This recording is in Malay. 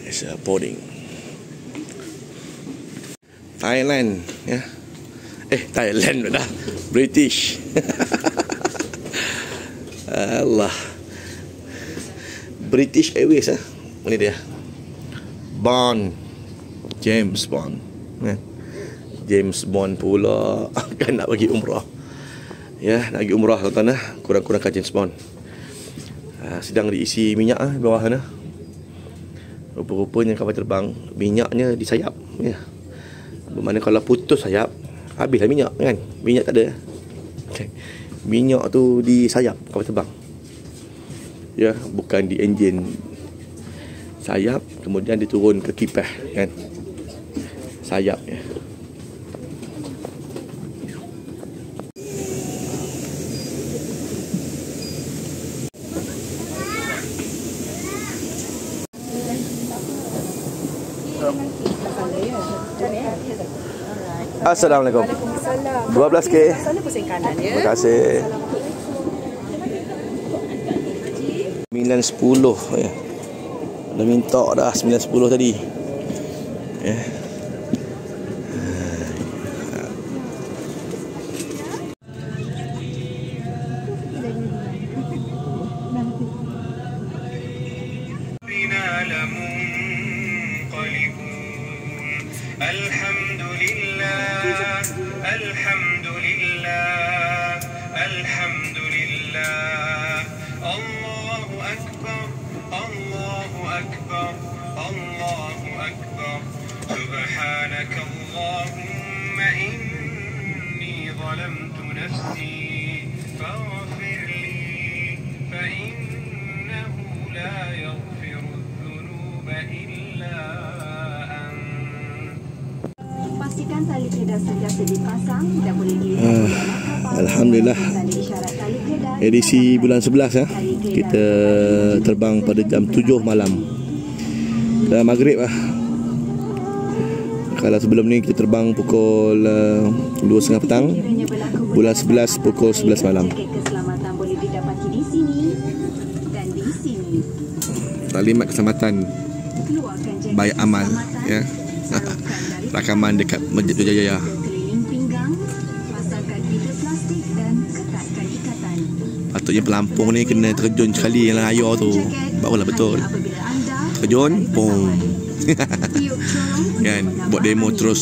It's a boarding. Thailand, ya. Thailand dah. British. Allah. British Airways Ini dia. Bond. James Bond. James Bond pula kan nak pergi umrah. Ya, nak pergi umrah tuan-tuan kurang-kurangkan James Bond. Sedang diisi minyak bawah sana. Rupa-rupanya kapal terbang minyaknya di sayap, ya. Bermakna kalau putus sayap, habislah minyak kan. Minyak tak ada. Okay. Minyak tu di sayap kapal terbang. Ya, bukan di enjin sayap, kemudian diturun ke kipas kan. Sayap ya. Assalamualaikum. 12K. Terima kasih. 9.10 ya. Dah minta dah 9.10 tadi. Ya. Alhamdulillah, Allahu Akbar, Allahu Akbar, Allahu Akbar. Subhanakallahumma inni zalamtu nafsi faghfir li fa innahu la yaghfiru dhunuba illa ant. Pastikan tali kedah sentiasa dipasang dan boleh dilihat. Alhamdulillah. Edisi bulan 11 ya. Kita terbang pada jam 7 malam. Dah maghrib lah. Kalau sebelum ni kita terbang pukul 2.30 petang. Bulan 11 pukul 11 malam. Keselamatan boleh didapati di sini dan di sini. Talimat keselamatan baik amal ya. Rakaman dekat Masjid Jaya. Patutnya pelampung ni kena terjun sekali dalam air tu, barulah betul. Terjun, pom. Kan, buat demo terus.